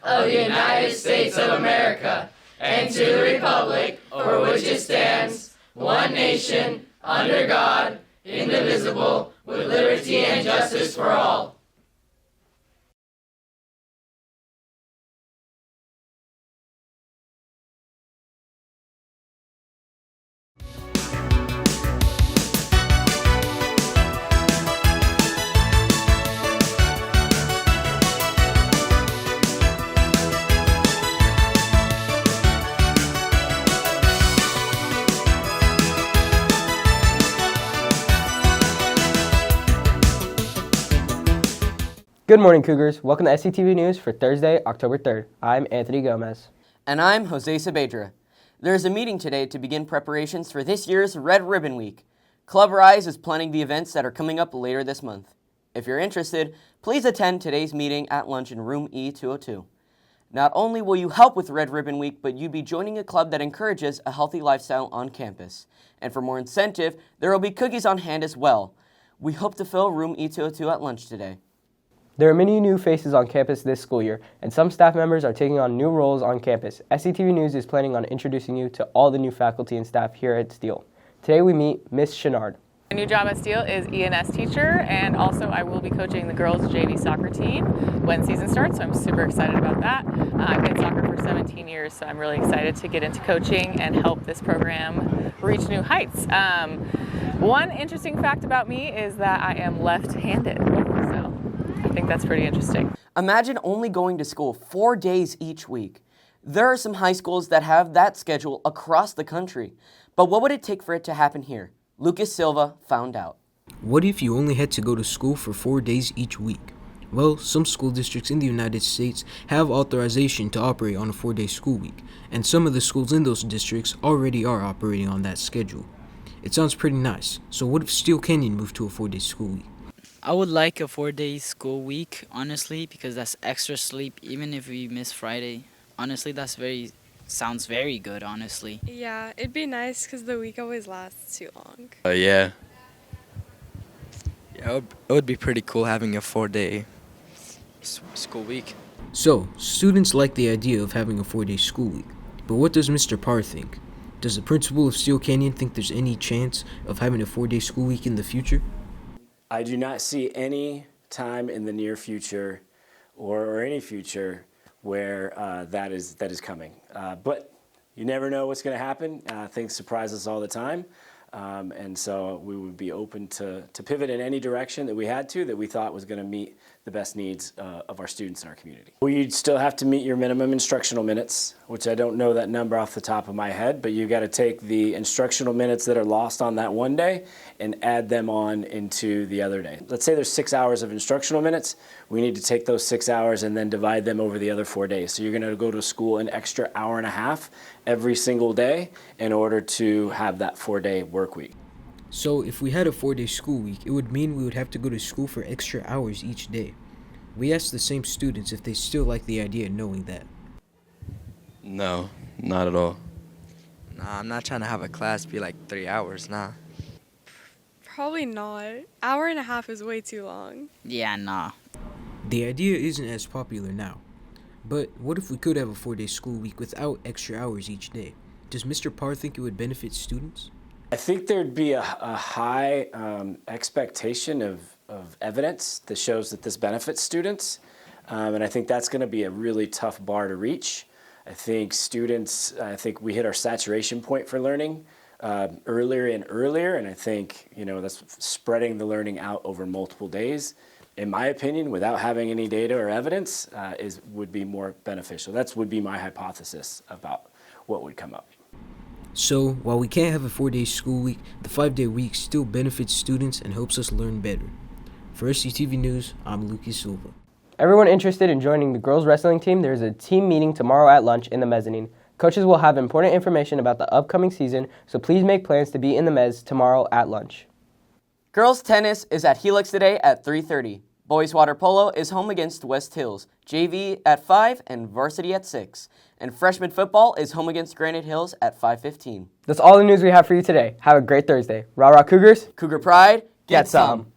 of the United States of America, and to the republic for which it stands, one nation, under God, indivisible, with liberty and justice for all. Good morning, Cougars. Welcome to SCTV News for Thursday, October 3rd. I'm Anthony Gomez. And I'm Jose Saavedra. There is a meeting today to begin preparations for this year's Red Ribbon Week. Club Rise is planning the events that are coming up later this month. If you're interested, please attend today's meeting at lunch in room E202. Not only will you help with Red Ribbon Week, but you'll be joining a club that encourages a healthy lifestyle on campus. And for more incentive, there will be cookies on hand as well. We hope to fill room E202 at lunch today. There are many new faces on campus this school year, and some staff members are taking on new roles on campus. SCTV News is planning on introducing you to all the new faculty and staff here at Steele. Today we meet Miss Chenard. My new job at Steele is ENS teacher, and also I will be coaching the girls' JV soccer team when season starts, so I'm super excited about that. I've played soccer for 17 years, so I'm really excited to get into coaching and help this program reach new heights. One interesting fact about me is that I am left-handed, so I think that's pretty interesting. Imagine only going to school 4 days each week. There are some high schools that have that schedule across the country. But what would it take for it to happen here? Lucas Silva found out. What if you only had to go to school for 4 days each week? Well, some school districts in the United States have authorization to operate on a 4-day school week, and some of the schools in those districts already are operating on that schedule. It sounds pretty nice. So what if Steele Canyon moved to a 4-day school week? I would like a 4-day school week, honestly, because that's extra sleep, even if we miss Friday. Honestly, sounds very good, honestly. Yeah, it'd be nice because the week always lasts too long. Yeah, it would be pretty cool having a 4-day school week. So, students like the idea of having a 4-day school week. But what does Mr. Parr think? Does the principal of Steele Canyon think there's any chance of having a 4-day school week in the future? I do not see any time in the near future or any future where that is coming. But you never know what's going to happen. Things surprise us all the time. And so we would be open to pivot in any direction that we had to that we thought was going to meet the best needs of our students in our community. Well, you'd still have to meet your minimum instructional minutes, which I don't know that number off the top of my head, but you got to take the instructional minutes that are lost on that one day and add them on into the other day. Let's say there's 6 hours of instructional minutes. We need to take those 6 hours and then divide them over the other 4 days. So you're going to go to school an extra hour and a half every single day in order to have that 4-day work week. So, if we had a 4-day school week, it would mean we would have to go to school for extra hours each day. We asked the same students if they still like the idea knowing that. No, not at all. Nah, I'm not trying to have a class be like 3 hours, nah. Probably not. Hour and a half is way too long. Yeah, nah. The idea isn't as popular now. But what if we could have a 4-day school week without extra hours each day? Does Mr. Parr think it would benefit students? I think there'd be a high expectation of evidence that shows that this benefits students. And I think that's going to be a really tough bar to reach. I think we hit our saturation point for learning earlier and earlier. And I think, that's spreading the learning out over multiple days. In my opinion, without having any data or evidence, would be more beneficial. That would be my hypothesis about what would come up. So, while we can't have a 4-day school week, the 5-day week still benefits students and helps us learn better. For SCTV News, I'm Lucas Silva. Everyone interested in joining the girls wrestling team, there is a team meeting tomorrow at lunch in the mezzanine. Coaches will have important information about the upcoming season, so please make plans to be in the mezz tomorrow at lunch. Girls tennis is at Helix today at 3:30. Boys water polo is home against West Hills, JV at 5 and varsity at 6. And freshman football is home against Granite Hills at 5:15. That's all the news we have for you today. Have a great Thursday. Rah, rah, Cougars. Cougar Pride, get some.